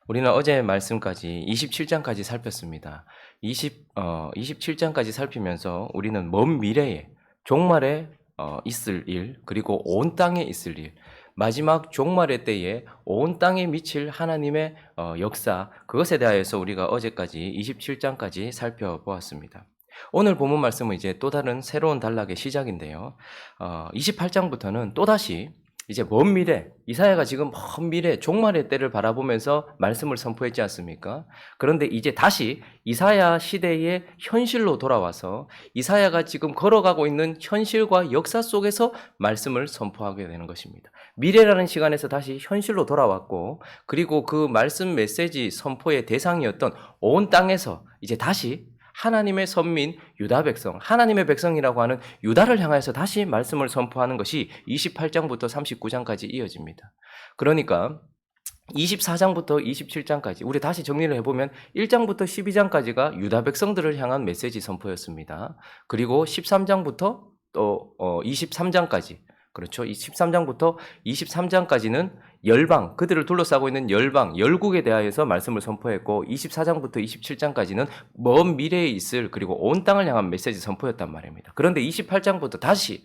우리는 어제 말씀까지 27장까지 살폈습니다. 27장까지 살피면서 우리는 먼 미래에 종말에 있을 일, 그리고 온 땅에 있을 일, 마지막 종말의 때에 온 땅에 미칠 하나님의 역사, 그것에 대하여서 우리가 어제까지 27장까지 살펴보았습니다. 오늘 본문 말씀은 이제 또 다른 새로운 단락의 시작인데요. 28장부터는 또다시 이제 먼 미래, 이사야가 지금 먼 미래, 종말의 때를 바라보면서 말씀을 선포했지 않습니까? 그런데 이제 다시 이사야 시대의 현실로 돌아와서 이사야가 지금 걸어가고 있는 현실과 역사 속에서 말씀을 선포하게 되는 것입니다. 미래라는 시간에서 다시 현실로 돌아왔고, 그리고 그 말씀 메시지 선포의 대상이었던 온 땅에서 이제 다시 하나님의 선민 유다 백성, 하나님의 백성이라고 하는 유다를 향해서 다시 말씀을 선포하는 것이 28장부터 39장까지 이어집니다. 그러니까 24장부터 27장까지 우리 다시 정리를 해보면 1장부터 12장까지가 유다 백성들을 향한 메시지 선포였습니다. 그리고 13장부터 또 23장까지, 그렇죠. 이 13장부터 23장까지는 열방, 그들을 둘러싸고 있는 열방, 열국에 대하여서 말씀을 선포했고, 24장부터 27장까지는 먼 미래에 있을, 그리고 온 땅을 향한 메시지 선포였단 말입니다. 그런데 28장부터 다시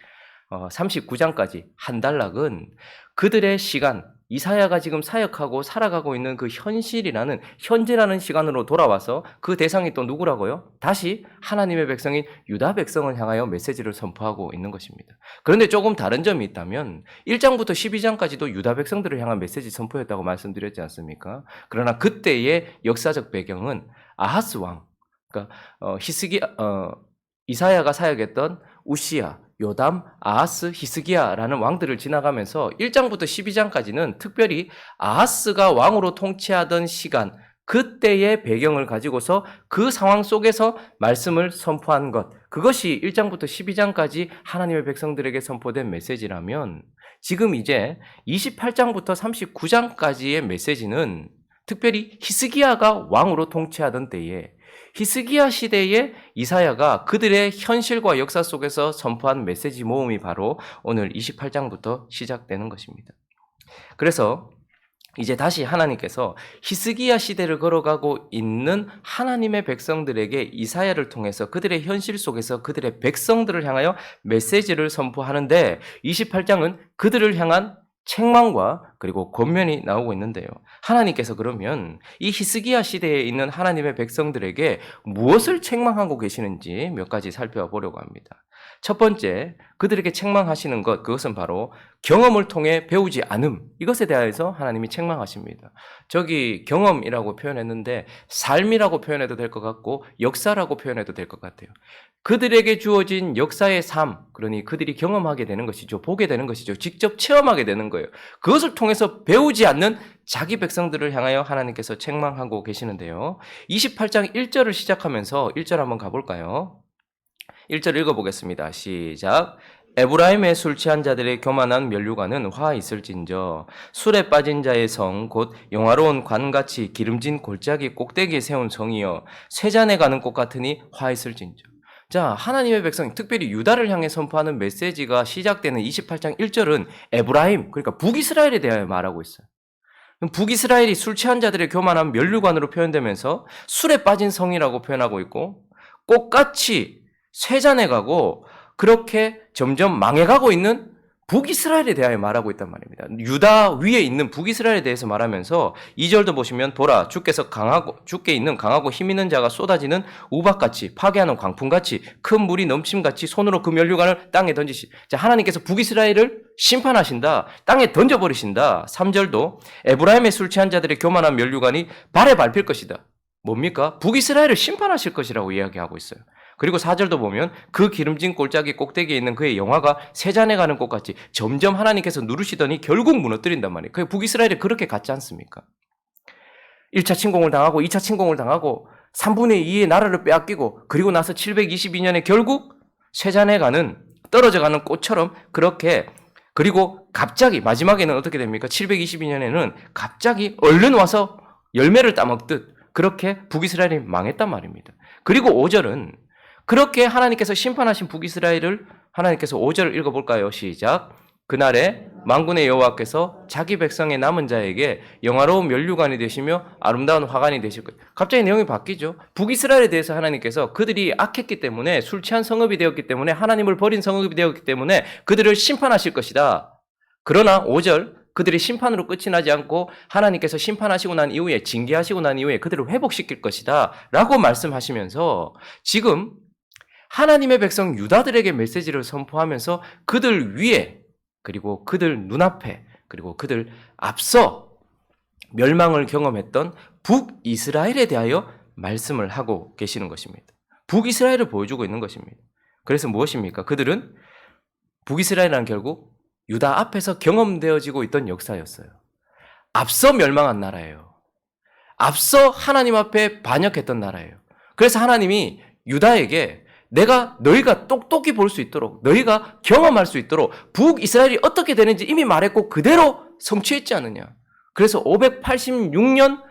39장까지 한 단락은 그들의 시간, 이사야가 지금 사역하고 살아가고 있는 그 현실이라는, 현재라는 시간으로 돌아와서 그 대상이 또 누구라고요? 다시 하나님의 백성인 유다 백성을 향하여 메시지를 선포하고 있는 것입니다. 그런데 조금 다른 점이 있다면 1장부터 12장까지도 유다 백성들을 향한 메시지 선포였다고 말씀드렸지 않습니까? 그러나 그때의 역사적 배경은 아하스 왕, 그러니까 이사야가 사역했던 우시야, 요담, 아하스, 히스기야라는 왕들을 지나가면서 1장부터 12장까지는 특별히 아하스가 왕으로 통치하던 시간, 그때의 배경을 가지고서 그 상황 속에서 말씀을 선포한 것, 그것이 1장부터 12장까지 하나님의 백성들에게 선포된 메시지라면, 지금 이제 28장부터 39장까지의 메시지는 특별히 히스기야가 왕으로 통치하던 때에 히스기야 시대의 이사야가 그들의 현실과 역사 속에서 선포한 메시지 모음이 바로 오늘 28장부터 시작되는 것입니다. 그래서 이제 다시 하나님께서 히스기야 시대를 걸어가고 있는 하나님의 백성들에게 이사야를 통해서 그들의 현실 속에서 그들의 백성들을 향하여 메시지를 선포하는데, 28장은 그들을 향한 책망과 그리고 권면이 나오고 있는데요. 하나님께서 그러면 이 히스기야 시대에 있는 하나님의 백성들에게 무엇을 책망하고 계시는지 몇 가지 살펴보려고 합니다. 첫 번째, 그들에게 책망하시는 것, 그것은 바로 경험을 통해 배우지 않음, 이것에 대해서 하나님이 책망하십니다. 저기 경험이라고 표현했는데 삶이라고 표현해도 될 것 같고 역사라고 표현해도 될 것 같아요. 그들에게 주어진 역사의 삶, 그러니 그들이 경험하게 되는 것이죠. 보게 되는 것이죠. 직접 체험하게 되는 거예요. 그것을 통해서 배우지 않는 자기 백성들을 향하여 하나님께서 책망하고 계시는데요. 28장 1절을 시작하면서 1절 한번 가볼까요? 1절 읽어보겠습니다. 시작. 에브라임의 술 취한 자들의 교만한 면류관은 화 있을진저 술에 빠진 자의 성 곧 영화로운 관같이 기름진 골짜기 꼭대기에 세운 성이여 쇠잔에 가는 꽃 같으니 화 있을진저. 자, 하나님의 백성, 특별히 유다를 향해 선포하는 메시지가 시작되는 28장 1절은 에브라임, 그러니까 북이스라엘에 대하여 말하고 있어요. 북이스라엘이 술 취한 자들의 교만한 면류관으로 표현되면서 술에 빠진 성이라고 표현하고 있고, 꽃같이 쇠잔해 가고 그렇게 점점 망해가고 있는 북이스라엘에 대하여 말하고 있단 말입니다. 유다 위에 있는 북이스라엘에 대해서 말하면서 2절도 보시면 보라 주께 있는 강하고 힘 있는 자가 쏟아지는 우박같이 파괴하는 광풍같이 큰 물이 넘침같이 손으로 그 면류관을 땅에 자, 하나님께서 북이스라엘을 심판하신다. 땅에 던져버리신다. 3절도 에브라임의 술 취한 자들의 교만한 면류관이 발에 밟힐 것이다. 뭡니까? 북이스라엘을 심판하실 것이라고 이야기하고 있어요. 그리고 4절도 보면 그 기름진 골짜기 꼭대기에 있는 그의 영화가 쇠잔에 가는 꽃같이 점점 하나님께서 누르시더니 결국 무너뜨린단 말이에요. 그 북이스라엘이 그렇게 같지 않습니까? 1차 침공을 당하고 2차 침공을 당하고 3분의 2의 나라를 빼앗기고 그리고 나서 722년에 결국 쇠잔에 가는 떨어져가는 꽃처럼 그렇게, 그리고 갑자기 마지막에는 어떻게 됩니까? 722년에는 갑자기 얼른 와서 열매를 따먹듯 그렇게 북이스라엘이 망했단 말입니다. 그리고 5절은 그렇게 하나님께서 심판하신 북이스라엘을 하나님께서 5절을 읽어볼까요? 시작. 그날에 만군의 여호와께서 자기 백성의 남은 자에게 영화로운 면류관이 되시며 아름다운 화관이 되실 거예요. 갑자기 내용이 바뀌죠. 북이스라엘에 대해서 하나님께서 그들이 악했기 때문에 술 취한 성읍이 되었기 때문에 하나님을 버린 성읍이 되었기 때문에 그들을 심판하실 것이다. 그러나 5절 그들이 심판으로 끝이 나지 않고 하나님께서 심판하시고 난 이후에 징계하시고 난 이후에 그들을 회복시킬 것이다 라고 말씀하시면서 지금 하나님의 백성 유다들에게 메시지를 선포하면서 그들 위에 그리고 그들 눈앞에 그리고 그들 앞서 멸망을 경험했던 북이스라엘에 대하여 말씀을 하고 계시는 것입니다. 북이스라엘을 보여주고 있는 것입니다. 그래서 무엇입니까? 그들은 북이스라엘은 결국 유다 앞에서 경험되어지고 있던 역사였어요. 앞서 멸망한 나라예요. 앞서 하나님 앞에 반역했던 나라예요. 그래서 하나님이 유다에게 내가 너희가 똑똑히 볼 수 있도록 너희가 경험할 수 있도록 북이스라엘이 어떻게 되는지 이미 말했고 그대로 성취했지 않느냐. 그래서 586년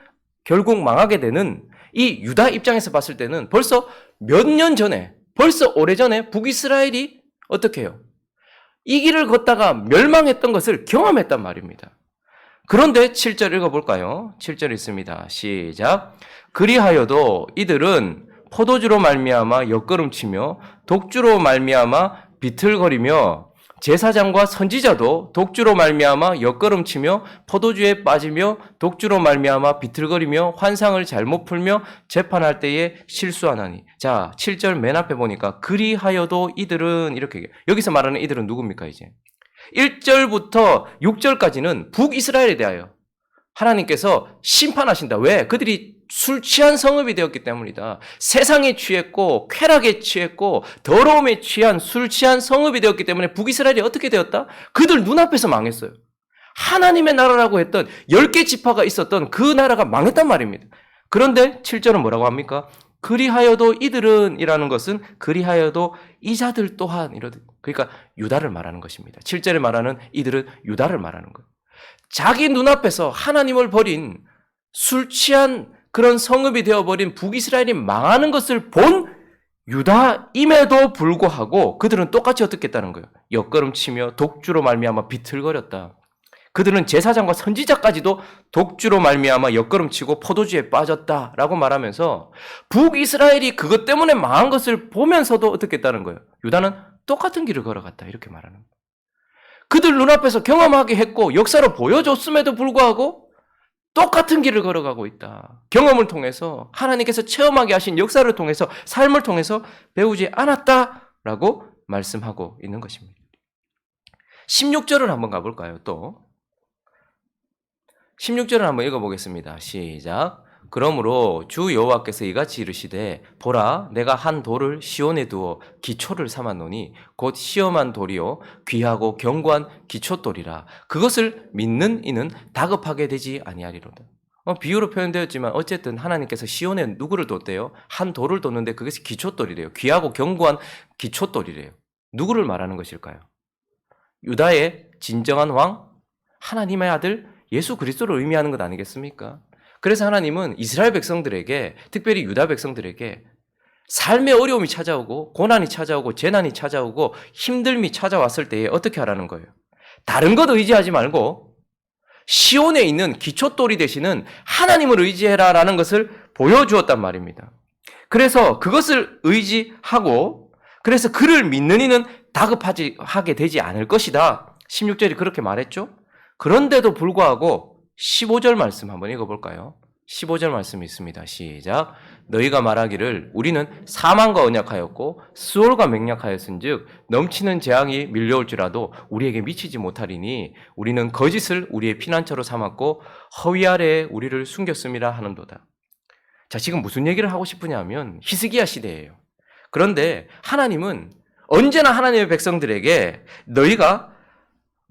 결국 망하게 되는 이 유다 입장에서 봤을 때는 벌써 몇 년 전에 벌써 오래전에 북이스라엘이 어떻게 해요? 이 길을 걷다가 멸망했던 것을 경험했단 말입니다. 그런데 7절 읽어볼까요? 7절 있습니다. 시작. 그리하여도 이들은 포도주로 말미암아 옆걸음치며 독주로 말미암아 비틀거리며 제사장과 선지자도 독주로 말미암아 옆걸음치며 포도주에 빠지며 독주로 말미암아 비틀거리며 환상을 잘못 풀며 재판할 때에 실수하나니. 자, 7절 맨 앞에 보니까 그리하여도 이들은 이렇게 얘기해요. 여기서 말하는 이들은 누굽니까 이제? 1절부터 6절까지는 북이스라엘에 대하여 하나님께서 심판하신다. 왜? 그들이 술 취한 성읍이 되었기 때문이다. 세상에 취했고 쾌락에 취했고 더러움에 취한 술 취한 성읍이 되었기 때문에 북이스라엘이 어떻게 되었다? 그들 눈앞에서 망했어요. 하나님의 나라라고 했던 10개 지파가 있었던 그 나라가 망했단 말입니다. 그런데 7절은 뭐라고 합니까? 그리하여도 이들은 이라는 것은 그리하여도 이 자들 또한 이러듯 그러니까 유다를 말하는 것입니다. 7절에 말하는 이들은 유다를 말하는 거예요. 자기 눈앞에서 하나님을 버린 술 취한 그런 성읍이 되어버린 북이스라엘이 망하는 것을 본 유다임에도 불구하고 그들은 똑같이 어떻게 했다는 거예요. 옆걸음치며 독주로 말미암아 비틀거렸다. 그들은 제사장과 선지자까지도 독주로 말미암아 옆걸음치고 포도주에 빠졌다라고 말하면서 북이스라엘이 그것 때문에 망한 것을 보면서도 어떻게 했다는 거예요. 유다는 똑같은 길을 걸어갔다 이렇게 말하는 거예요. 그들 눈앞에서 경험하게 했고 역사로 보여줬음에도 불구하고 똑같은 길을 걸어가고 있다. 경험을 통해서 하나님께서 체험하게 하신 역사를 통해서 삶을 통해서 배우지 않았다라고 말씀하고 있는 것입니다. 16절을 한번 가볼까요? 또 16절을 한번 읽어보겠습니다. 시작. 그러므로 주 여호와께서 이같이 이르시되 보라 내가 한 돌을 시온에 두어 기초를 삼았노니 곧 시험한 돌이요 귀하고 견고한 기초돌이라 그것을 믿는 이는 다급하게 되지 아니하리로다. 비유로 표현되었지만 어쨌든 하나님께서 시온에 누구를 뒀대요? 한 돌을 뒀는데 그것이 기초돌이래요. 귀하고 견고한 기초돌이래요. 누구를 말하는 것일까요? 유다의 진정한 왕 하나님의 아들 예수 그리스도를 의미하는 것 아니겠습니까? 그래서 하나님은 이스라엘 백성들에게 특별히 유다 백성들에게 삶의 어려움이 찾아오고 고난이 찾아오고 재난이 찾아오고 힘듦이 찾아왔을 때에 어떻게 하라는 거예요? 다른 것 의지하지 말고 시온에 있는 기초돌이 되시는 하나님을 의지해라라는 것을 보여주었단 말입니다. 그래서 그것을 의지하고 그래서 그를 믿는 이는 다급하게 되지 않을 것이다. 16절이 그렇게 말했죠. 그런데도 불구하고 15절 말씀 한번 읽어볼까요? 15절 말씀이 있습니다. 시작. 너희가 말하기를 우리는 사망과 언약하였고 수월과 맹약하였은즉 넘치는 재앙이 밀려올지라도 우리에게 미치지 못하리니 우리는 거짓을 우리의 피난처로 삼았고 허위 아래에 우리를 숨겼음이라 하는도다. 자, 지금 무슨 얘기를 하고 싶으냐면 히스기야 시대예요. 그런데 하나님은 언제나 하나님의 백성들에게 너희가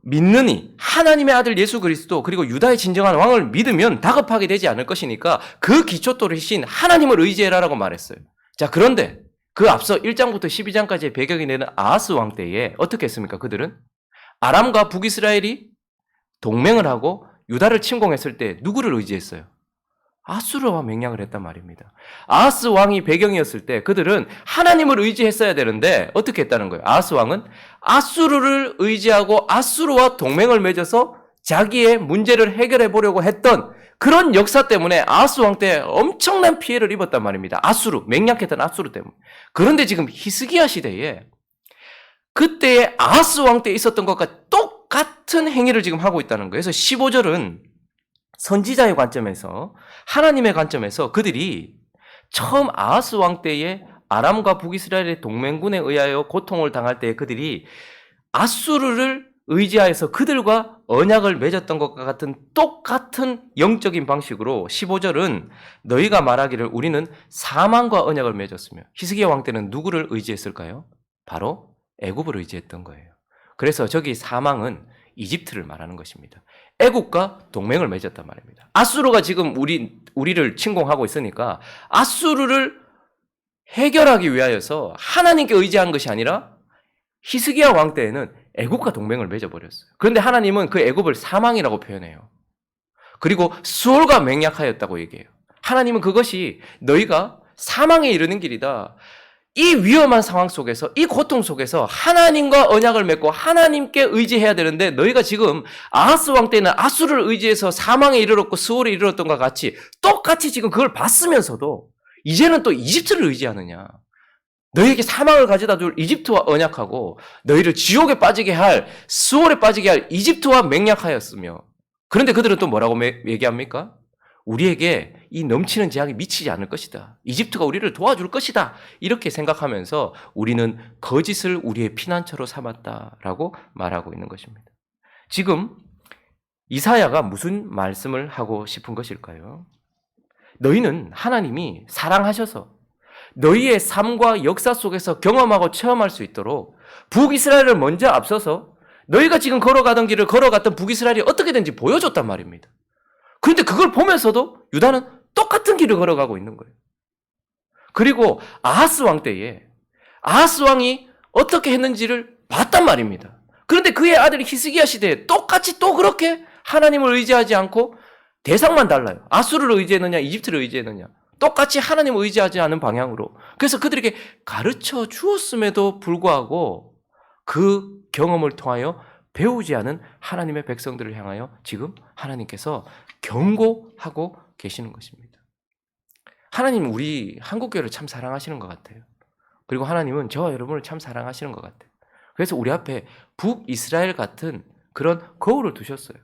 믿느니 하나님의 아들 예수 그리스도 그리고 유다의 진정한 왕을 믿으면 다급하게 되지 않을 것이니까 그 기초돌이신 하나님을 의지해라라고 말했어요. 자, 그런데 그 앞서 1장부터 12장까지의 배경이 되는 아하스 왕 때에 어떻게 했습니까? 그들은 아람과 북이스라엘이 동맹을 하고 유다를 침공했을 때 누구를 의지했어요? 아수르와 맹약을 했단 말입니다. 아하스 왕이 배경이었을 때 그들은 하나님을 의지했어야 되는데 어떻게 했다는 거예요? 아하스 왕은 아수르를 의지하고 아수르와 동맹을 맺어서 자기의 문제를 해결해 보려고 했던 그런 역사 때문에 아하스 왕 때 엄청난 피해를 입었단 말입니다. 아수르, 맹약했던 아수르 때문에. 그런데 지금 히스기야 시대에 그때의 아하스 왕 때 있었던 것과 똑같은 행위를 지금 하고 있다는 거예요. 그래서 15절은 선지자의 관점에서, 하나님의 관점에서 그들이 처음 아하스 왕 때에 아람과 북이스라엘의 동맹군에 의하여 고통을 당할 때 그들이 아수르를 의지하여서 그들과 언약을 맺었던 것과 같은 똑같은 영적인 방식으로 15절은 너희가 말하기를 우리는 사망과 언약을 맺었으며, 히스기야 왕 때는 누구를 의지했을까요? 바로 애굽을 의지했던 거예요. 그래서 저기 사망은 이집트를 말하는 것입니다. 애국과 동맹을 맺었단 말입니다. 아수르가 지금 우리를 침공하고 있으니까 아수르를 해결하기 위하여서 하나님께 의지한 것이 아니라 히스기야 왕 때에는 애국과 동맹을 맺어버렸어요. 그런데 하나님은 그 애국을 사망이라고 표현해요. 그리고 수월과 맹약하였다고 얘기해요. 하나님은 그것이 너희가 사망에 이르는 길이다. 이 위험한 상황 속에서, 이 고통 속에서 하나님과 언약을 맺고 하나님께 의지해야 되는데 너희가 지금 아하스 왕 때는 아수르를 의지해서 사망에 이르렀고 수월에 이르렀던 것과 같이 똑같이 지금 그걸 봤으면서도 이제는 또 이집트를 의지하느냐. 너희에게 사망을 가져다 줄 이집트와 언약하고 너희를 지옥에 빠지게 할, 수월에 빠지게 할 이집트와 맹약하였으며, 그런데 그들은 또 뭐라고 얘기합니까? 우리에게 이 넘치는 재앙이 미치지 않을 것이다. 이집트가 우리를 도와줄 것이다. 이렇게 생각하면서 우리는 거짓을 우리의 피난처로 삼았다라고 말하고 있는 것입니다. 지금 이사야가 무슨 말씀을 하고 싶은 것일까요? 너희는 하나님이 사랑하셔서 너희의 삶과 역사 속에서 경험하고 체험할 수 있도록 북이스라엘을 먼저 앞서서 너희가 지금 걸어가던 길을 걸어갔던 북이스라엘이 어떻게 된지 보여줬단 말입니다. 그런데 그걸 보면서도 유다는 똑같은 길을 걸어가고 있는 거예요. 그리고 아하스 왕 때에 아하스 왕이 어떻게 했는지를 봤단 말입니다. 그런데 그의 아들이 히스기야 시대에 똑같이 또 그렇게 하나님을 의지하지 않고 대상만 달라요. 아수르를 의지했느냐, 이집트를 의지했느냐. 똑같이 하나님을 의지하지 않은 방향으로. 그래서 그들에게 가르쳐 주었음에도 불구하고 그 경험을 통하여 배우지 않은 하나님의 백성들을 향하여 지금 하나님께서 경고하고 계시는 것입니다. 하나님은 우리 한국교회를 참 사랑하시는 것 같아요. 그리고 하나님은 저와 여러분을 참 사랑하시는 것 같아요. 그래서 우리 앞에 북이스라엘 같은 그런 거울을 두셨어요.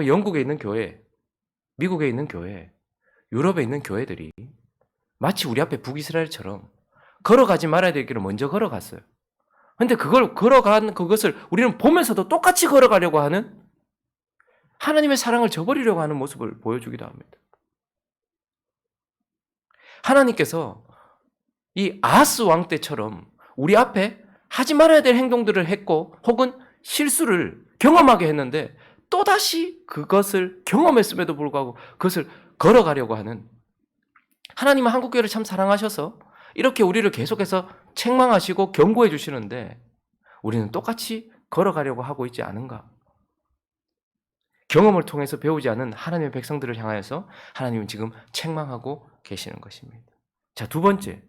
영국에 있는 교회, 미국에 있는 교회, 유럽에 있는 교회들이 마치 우리 앞에 북이스라엘처럼 걸어가지 말아야 될 길을 먼저 걸어갔어요. 그런데 그걸 걸어간 그것을 우리는 보면서도 똑같이 걸어가려고 하는, 하나님의 사랑을 저버리려고 하는 모습을 보여주기도 합니다. 하나님께서 이 아하스 왕 때처럼 우리 앞에 하지 말아야 될 행동들을 했고 혹은 실수를 경험하게 했는데 또다시 그것을 경험했음에도 불구하고 그것을 걸어가려고 하는, 하나님은 한국교회를 참 사랑하셔서 이렇게 우리를 계속해서 책망하시고 경고해 주시는데 우리는 똑같이 걸어가려고 하고 있지 않은가? 경험을 통해서 배우지 않은 하나님의 백성들을 향하여서 하나님은 지금 책망하고 계시는 것입니다. 자, 두 번째,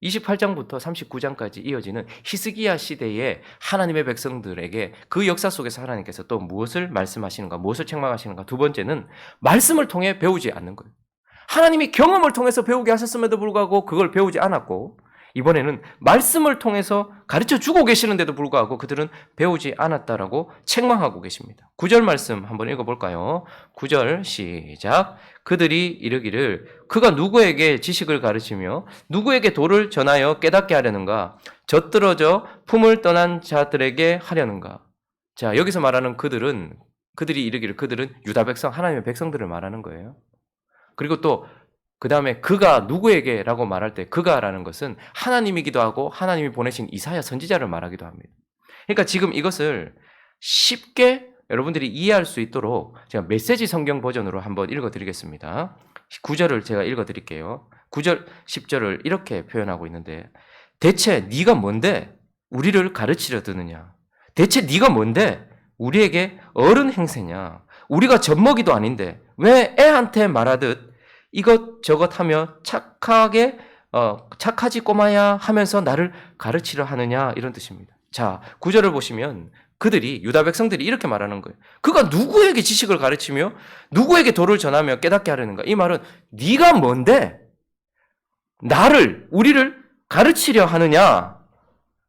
28장부터 39장까지 이어지는 히스기야 시대의 하나님의 백성들에게 그 역사 속에서 하나님께서 또 무엇을 말씀하시는가, 무엇을 책망하시는가. 두 번째는 말씀을 통해 배우지 않는 거예요. 하나님이 경험을 통해서 배우게 하셨음에도 불구하고 그걸 배우지 않았고, 이번에는 말씀을 통해서 가르쳐 주고 계시는데도 불구하고 그들은 배우지 않았다라고 책망하고 계십니다. 9절 말씀 한번 읽어볼까요? 9절 시작. 그들이 이르기를 그가 누구에게 지식을 가르치며 누구에게 도를 전하여 깨닫게 하려는가? 젖들어져 품을 떠난 자들에게 하려는가? 자, 여기서 말하는 그들이 이르기를, 그들은 유다 백성, 하나님의 백성들을 말하는 거예요. 그리고 또 그 다음에 그가 누구에게라고 말할 때 그가라는 것은 하나님이기도 하고 하나님이 보내신 이사야 선지자를 말하기도 합니다. 그러니까 지금 이것을 쉽게 여러분들이 이해할 수 있도록 제가 메시지 성경 버전으로 한번 읽어드리겠습니다. 9절을 제가 읽어드릴게요. 9절, 10절을 이렇게 표현하고 있는데, 대체 네가 뭔데 우리를 가르치려 드느냐? 대체 네가 뭔데 우리에게 어른 행세냐? 우리가 젖먹이도 아닌데 왜 애한테 말하듯 이것저것 하며 착하지 꼬마야 하면서 나를 가르치려 하느냐 이런 뜻입니다. 자, 9절을 보시면 그들이 유다 백성들이 이렇게 말하는 거예요. 그가 누구에게 지식을 가르치며 누구에게 도를 전하며 깨닫게 하려는가? 이 말은 네가 뭔데 우리를 가르치려 하느냐?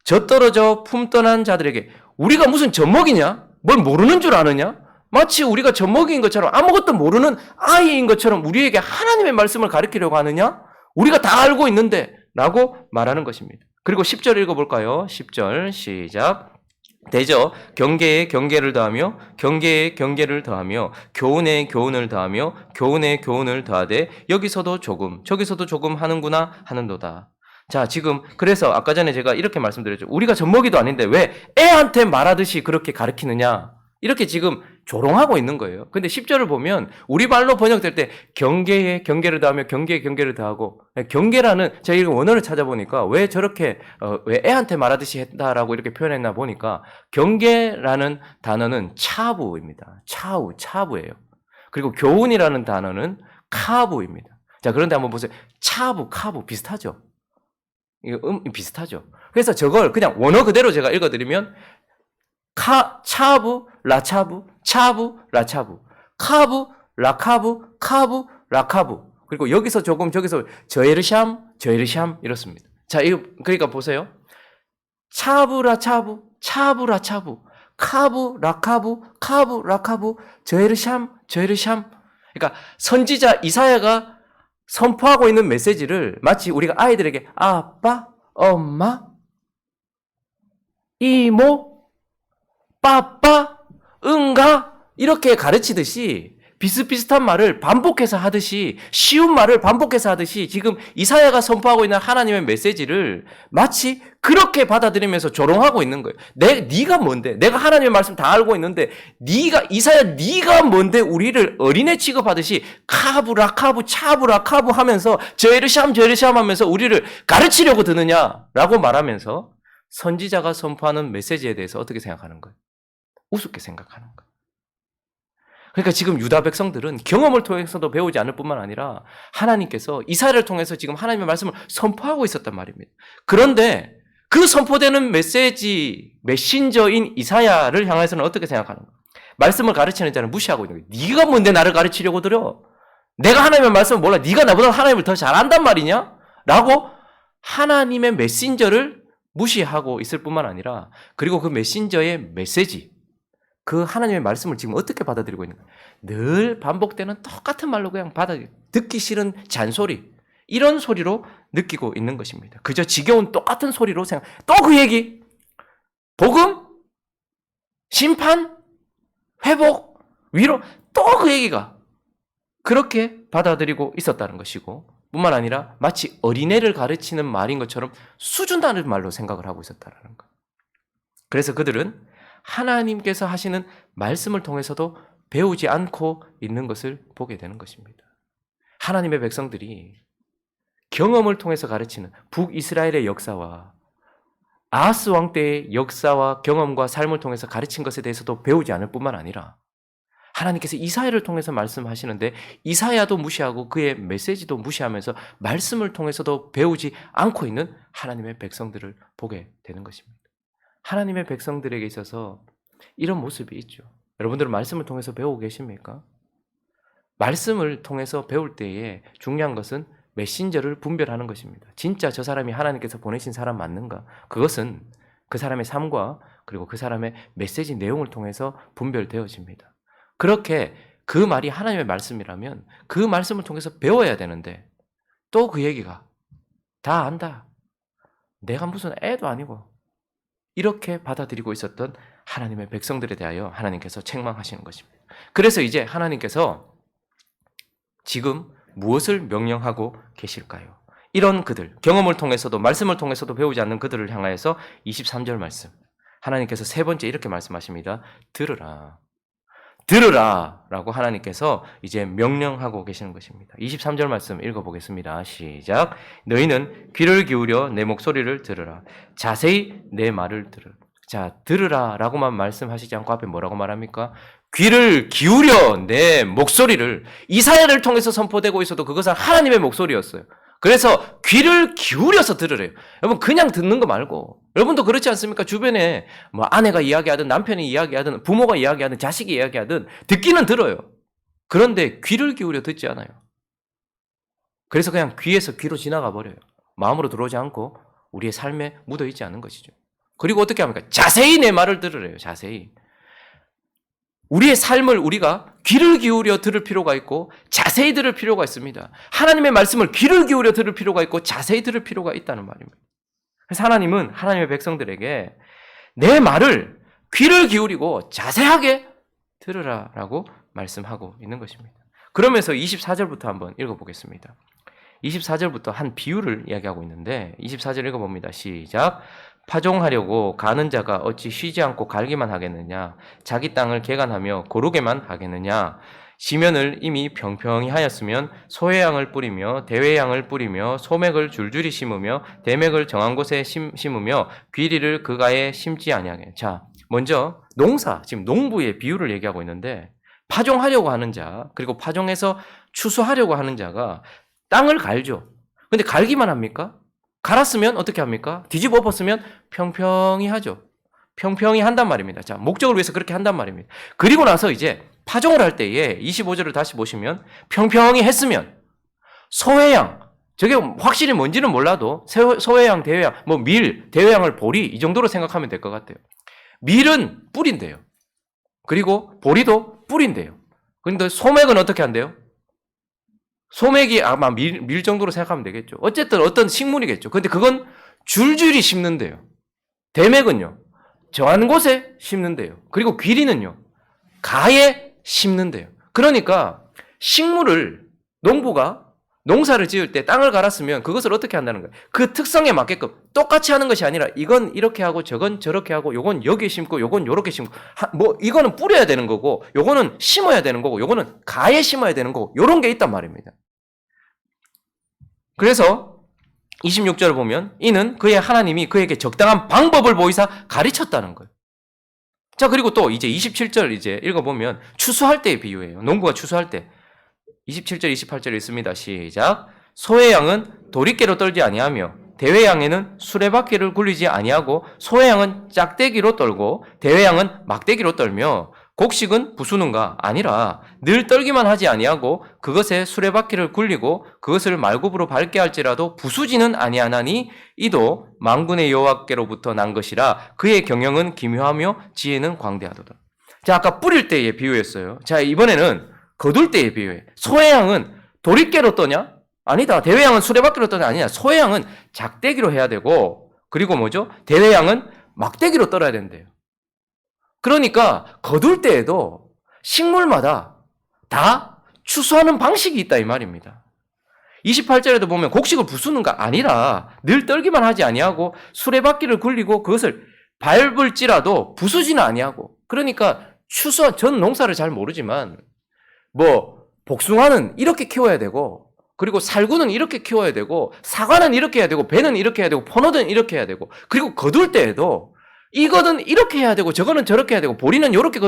젖떨어져 품 떠난 자들에게 우리가 무슨 젖먹이냐? 뭘 모르는 줄 아느냐? 마치 우리가 젖먹이인 것처럼 아무것도 모르는 아이인 것처럼 우리에게 하나님의 말씀을 가르치려고 하느냐? 우리가 다 알고 있는데 라고 말하는 것입니다. 그리고 10절 읽어볼까요? 10절 시작. 대저 경계에 경계를 더하며 경계에 경계를 더하며 교훈에 교훈을 더하며 교훈에 교훈을 더하되 여기서도 조금 저기서도 조금 하는구나 하는도다. 자, 지금 그래서 아까 전에 제가 이렇게 말씀드렸죠. 우리가 젖먹이도 아닌데 왜 애한테 말하듯이 그렇게 가르치느냐? 이렇게 지금 조롱하고 있는 거예요. 근데 10절을 보면 우리 말로 번역될 때 경계에 경계를 더하며 경계에 경계를 더하고 경계라는 제가 이 원어를 찾아보니까 왜 저렇게 왜 애한테 말하듯이 했다라고 이렇게 표현했나 보니까 경계라는 단어는 차부입니다. 차부예요. 그리고 교훈이라는 단어는 카부입니다. 자, 그런데 한번 보세요. 차부, 카부 비슷하죠? 이거 비슷하죠? 그래서 저걸 그냥 원어 그대로 제가 읽어드리면 차부, 라차부, 차부, 라차부, 카부, 라카부, 카부, 라카부. 그리고 여기서 조금, 저기서 저에르샴 이렇습니다. 자, 이거 그러니까 보세요. 차부, 라차부, 차부, 라차부, 카부, 라카부, 카부, 라카부, 저에르샴. 그러니까 선지자 이사야가 선포하고 있는 메시지를 마치 우리가 아이들에게 아빠, 엄마, 이모, 빠빠, 응가 이렇게 가르치듯이 비슷비슷한 말을 반복해서 하듯이 쉬운 말을 반복해서 하듯이 지금 이사야가 선포하고 있는 하나님의 메시지를 마치 그렇게 받아들이면서 조롱하고 있는 거예요. 네가 뭔데? 내가 하나님의 말씀 다 알고 있는데 네가 뭔데 우리를 어린애 취급하듯이 카부 라카부 차부 라카부 하면서 저에르샴 하면서 우리를 가르치려고 드느냐라고 말하면서 선지자가 선포하는 메시지에 대해서 어떻게 생각하는 거예요? 우습게 생각하는 거예요. 그러니까 지금 유다 백성들은 경험을 통해서도 배우지 않을 뿐만 아니라 하나님께서 이사야를 통해서 지금 하나님의 말씀을 선포하고 있었단 말입니다. 그런데 그 선포되는 메신저인 이사야를 향해서는 어떻게 생각하는 거예요? 말씀을 가르치는 자를 무시하고 있는 거예요. 네가 뭔데 나를 가르치려고 들어? 내가 하나님의 말씀을 몰라? 네가 나보다 하나님을 더 잘 안단 말이냐? 라고 하나님의 메신저를 무시하고 있을 뿐만 아니라 그리고 그 메신저의 메시지 그 하나님의 말씀을 지금 어떻게 받아들이고 있는 거예요? 늘 반복되는 똑같은 말로 그냥 듣기 싫은 잔소리 이런 소리로 느끼고 있는 것입니다. 그저 지겨운 똑같은 소리로 또 그 얘기 복음, 심판, 회복, 위로 또 그 얘기가 그렇게 받아들이고 있었다는 것이고 뿐만 아니라 마치 어린애를 가르치는 말인 것처럼 수준다는 말로 생각을 하고 있었다는 것. 그래서 그들은 하나님께서 하시는 말씀을 통해서도 배우지 않고 있는 것을 보게 되는 것입니다. 하나님의 백성들이 경험을 통해서 가르치는 북이스라엘의 역사와 아하스 왕 때의 역사와 경험과 삶을 통해서 가르친 것에 대해서도 배우지 않을 뿐만 아니라 하나님께서 이사야를 통해서 말씀하시는데 이사야도 무시하고 그의 메시지도 무시하면서 말씀을 통해서도 배우지 않고 있는 하나님의 백성들을 보게 되는 것입니다. 하나님의 백성들에게 있어서 이런 모습이 있죠. 여러분들은 말씀을 통해서 배우고 계십니까? 말씀을 통해서 배울 때에 중요한 것은 메신저를 분별하는 것입니다. 진짜 저 사람이 하나님께서 보내신 사람 맞는가? 그것은 그 사람의 삶과 그리고 그 사람의 메시지 내용을 통해서 분별되어집니다. 그렇게 그 말이 하나님의 말씀이라면 그 말씀을 통해서 배워야 되는데 또 그 얘기가 다 안다. 내가 무슨 애도 아니고 이렇게 받아들이고 있었던 하나님의 백성들에 대하여 하나님께서 책망하시는 것입니다. 그래서 이제 하나님께서 지금 무엇을 명령하고 계실까요? 이런 그들, 경험을 통해서도 말씀을 통해서도 배우지 않는 그들을 향하여서 23절 말씀. 하나님께서 세 번째 이렇게 말씀하십니다. 들으라. 라고 하나님께서 이제 명령하고 계시는 것입니다. 23절 말씀 읽어보겠습니다. 시작. 너희는 귀를 기울여 내 목소리를 들으라. 자세히 내 말을 들으라. 자, 들으라 라고만 말씀하시지 않고 앞에 뭐라고 말합니까? 귀를 기울여 내 목소리를 이사야를 통해서 선포되고 있어도 그것은 하나님의 목소리였어요. 그래서 귀를 기울여서 들으래요. 여러분 그냥 듣는 거 말고 여러분도 그렇지 않습니까? 주변에 뭐 아내가 이야기하든 남편이 이야기하든 부모가 이야기하든 자식이 이야기하든 듣기는 들어요. 그런데 귀를 기울여 듣지 않아요. 그래서 그냥 귀에서 귀로 지나가 버려요. 마음으로 들어오지 않고 우리의 삶에 묻어있지 않은 것이죠. 그리고 어떻게 합니까? 자세히 내 말을 들으래요. 자세히. 우리의 삶을 우리가 귀를 기울여 들을 필요가 있고 자세히 들을 필요가 있습니다. 하나님의 말씀을 귀를 기울여 들을 필요가 있고 자세히 들을 필요가 있다는 말입니다. 그래서 하나님은 하나님의 백성들에게 내 말을 귀를 기울이고 자세하게 들으라라고 말씀하고 있는 것입니다. 그러면서 24절부터 한번 읽어보겠습니다. 24절부터 한 비유를 이야기하고 있는데 24절 읽어봅니다. 시작. 파종하려고 가는 자가 어찌 쉬지 않고 갈기만 하겠느냐? 자기 땅을 개간하며 고르게만 하겠느냐? 지면을 이미 평평히 하였으면 소회양을 뿌리며 대회양을 뿌리며 소맥을 줄줄이 심으며 대맥을 정한 곳에 심으며 귀리를 그가에 심지 아니하게. 자, 먼저 농사, 지금 농부의 비유를 얘기하고 있는데 파종하려고 하는 자, 그리고 파종해서 추수하려고 하는 자가 땅을 갈죠. 근데 갈기만 합니까? 갈았으면 어떻게 합니까? 뒤집어 엎었으면 평평히 하죠. 평평히 한단 말입니다. 자, 목적을 위해서 그렇게 한단 말입니다. 그리고 나서 이제 파종을 할 때에 25절을 다시 보시면 평평히 했으면 소회양, 저게 확실히 뭔지는 몰라도 소회양, 대회양, 뭐 밀, 대회양을 보리 이 정도로 생각하면 될 것 같아요. 밀은 뿌린대요. 그리고 보리도 뿌린대요. 그런데 소맥은 어떻게 한대요? 소맥이 아마 밀 정도로 생각하면 되겠죠. 어쨌든 어떤 식물이겠죠. 근데 그건 줄줄이 심는데요. 대맥은요, 정한 곳에 심는데요. 그리고 귀리는요, 가에 심는데요. 그러니까 식물을 농부가 농사를 지을 때 땅을 갈았으면 그것을 어떻게 한다는 거예요? 그 특성에 맞게끔 똑같이 하는 것이 아니라 이건 이렇게 하고 저건 저렇게 하고 요건 여기에 심고 요건 요렇게 심고 뭐 이거는 뿌려야 되는 거고 요거는 심어야 되는 거고 요거는 가에 심어야 되는 거고 요런 게 있단 말입니다. 그래서 26절을 보면 이는 그의 하나님이 그에게 적당한 방법을 보이사 가르쳤다는 거예요. 자, 그리고 또 이제 27절 이제 읽어보면 추수할 때의 비유예요. 농부가 추수할 때 27절, 28절 있습니다. 시작. 소의 양은 도리깨로 떨지 아니하며 대회 양에는 수레바퀴를 굴리지 아니하고 소의 양은 짝대기로 떨고 대회 양은 막대기로 떨며 곡식은 부수는가? 아니라 늘 떨기만 하지 아니하고 그것에 수레바퀴를 굴리고 그것을 말굽으로 밟게 할지라도 부수지는 아니하나니 이도 만군의 여호와께로부터 난 것이라 그의 경영은 기묘하며 지혜는 광대하도다. 자, 아까 뿌릴 때의 비유였어요. 자, 이번에는 거둘 때의 비유예요. 소의 양은 도리깨로 떠냐? 아니다. 대회 양은 수레바퀴로 떠냐? 아니냐. 소의 양은 작대기로 해야 되고 그리고 뭐죠? 대회 양은 막대기로 떨어야 된대요. 그러니까 거둘 때에도 식물마다 다 추수하는 방식이 있다 이 말입니다. 28절에도 보면 곡식을 부수는가 아니라 늘 떨기만 하지 아니하고 수레바퀴를 굴리고 그것을 밟을지라도 부수지는 아니하고 그러니까 전 농사를 잘 모르지만 뭐 복숭아는 이렇게 키워야 되고 그리고 살구는 이렇게 키워야 되고 사과는 이렇게 해야 되고 배는 이렇게 해야 되고 포도는 이렇게 해야 되고 그리고 거둘 때에도 이거는 이렇게 해야 되고 저거는 저렇게 해야 되고 보리는 이렇게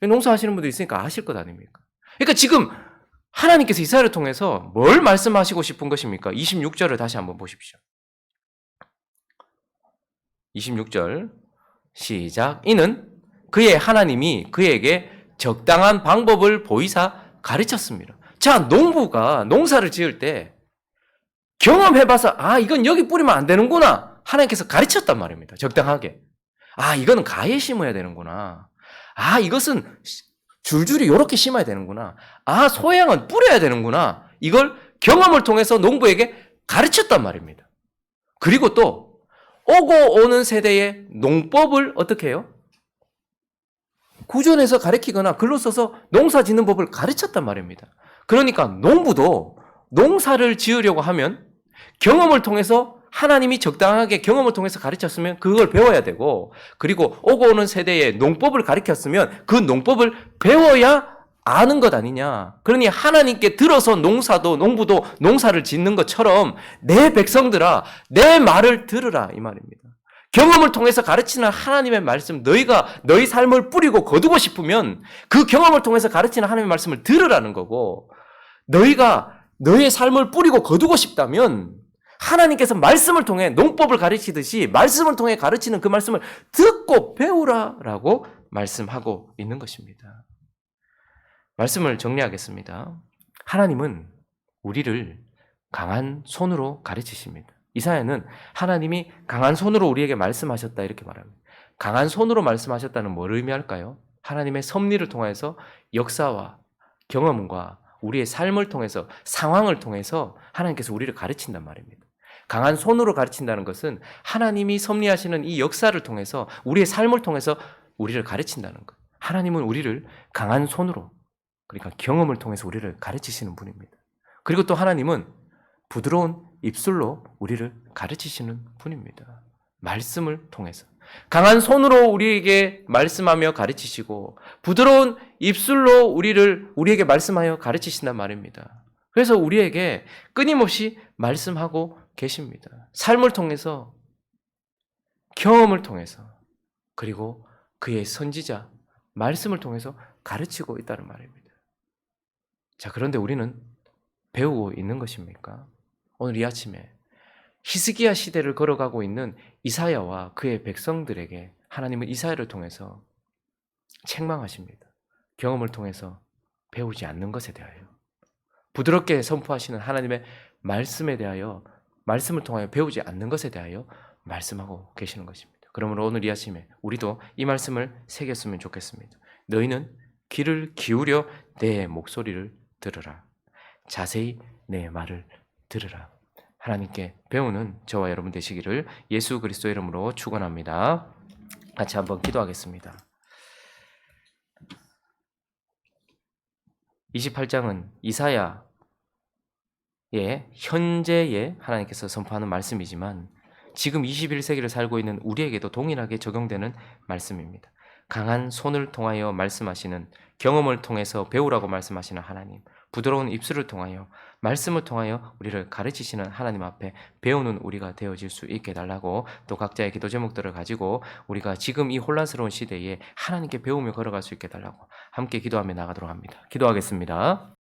농사하시는 분들 있으니까 아실 것 아닙니까? 그러니까 지금 하나님께서 이사야를 통해서 뭘 말씀하시고 싶은 것입니까? 26절을 다시 한번 보십시오. 26절 시작. 이는 그의 하나님이 그에게 적당한 방법을 보이사 가르쳤습니다. 자, 농부가 농사를 지을 때 경험해봐서 이건 여기 뿌리면 안 되는구나 하나님께서 가르쳤단 말입니다. 적당하게. 이거는 가에 심어야 되는구나. 이것은 줄줄이 이렇게 심어야 되는구나. 소양은 뿌려야 되는구나. 이걸 경험을 통해서 농부에게 가르쳤단 말입니다. 그리고 또 오고 오는 세대의 농법을 어떻게 해요? 구전에서 가르치거나 글로 써서 농사 짓는 법을 가르쳤단 말입니다. 그러니까 농부도 농사를 지으려고 하면 경험을 통해서 하나님이 적당하게 경험을 통해서 가르쳤으면 그걸 배워야 되고 그리고 오고 오는 세대의 농법을 가르쳤으면 그 농법을 배워야 아는 것 아니냐. 그러니 하나님께 들어서 농부도 농사를 짓는 것처럼 내 백성들아 내 말을 들으라 이 말입니다. 경험을 통해서 가르치는 하나님의 말씀, 너희가 너희 삶을 뿌리고 거두고 싶으면 그 경험을 통해서 가르치는 하나님의 말씀을 들으라는 거고, 너희가 너의 삶을 뿌리고 거두고 싶다면 하나님께서 말씀을 통해 농법을 가르치듯이 말씀을 통해 가르치는 그 말씀을 듣고 배우라라고 말씀하고 있는 것입니다. 말씀을 정리하겠습니다. 하나님은 우리를 강한 손으로 가르치십니다. 이사야는 하나님이 강한 손으로 우리에게 말씀하셨다 이렇게 말합니다. 강한 손으로 말씀하셨다는 뭘 의미할까요? 하나님의 섭리를 통해서 역사와 경험과 우리의 삶을 통해서 상황을 통해서 하나님께서 우리를 가르친단 말입니다. 강한 손으로 가르친다는 것은 하나님이 섭리하시는 이 역사를 통해서 우리의 삶을 통해서 우리를 가르친다는 것. 하나님은 우리를 강한 손으로, 그러니까 경험을 통해서 우리를 가르치시는 분입니다. 그리고 또 하나님은 부드러운 입술로 우리를 가르치시는 분입니다. 말씀을 통해서. 강한 손으로 우리에게 말씀하며 가르치시고 부드러운 입술로 우리에게 말씀하여 가르치신단 말입니다. 그래서 우리에게 끊임없이 말씀하고 계십니다. 삶을 통해서, 경험을 통해서, 그리고 그의 선지자, 말씀을 통해서 가르치고 있다는 말입니다. 자, 그런데 우리는 배우고 있는 것입니까? 오늘 이 아침에 히스기야 시대를 걸어가고 있는 이사야와 그의 백성들에게 하나님은 이사야를 통해서 책망하십니다. 경험을 통해서 배우지 않는 것에 대하여, 부드럽게 선포하시는 하나님의 말씀에 대하여, 말씀을 통하여 배우지 않는 것에 대하여 말씀하고 계시는 것입니다. 그러므로 오늘 이 아침에 우리도 이 말씀을 새겼으면 좋겠습니다. 너희는 귀를 기울여 내 목소리를 들으라. 자세히 내 말을 들으라. 하나님께 배우는 저와 여러분 되시기를 예수 그리스도의 이름으로 축원합니다. 같이 한번 기도하겠습니다. 28장은 이사야의 현재의 하나님께서 선포하는 말씀이지만 지금 21세기를 살고 있는 우리에게도 동일하게 적용되는 말씀입니다. 강한 손을 통하여 말씀하시는, 경험을 통해서 배우라고 말씀하시는 하나님, 부드러운 입술을 통하여, 말씀을 통하여 우리를 가르치시는 하나님 앞에 배우는 우리가 되어질 수 있게 해달라고, 또 각자의 기도 제목들을 가지고 우리가 지금 이 혼란스러운 시대에 하나님께 배우며 걸어갈 수 있게 해달라고 함께 기도하며 나가도록 합니다. 기도하겠습니다.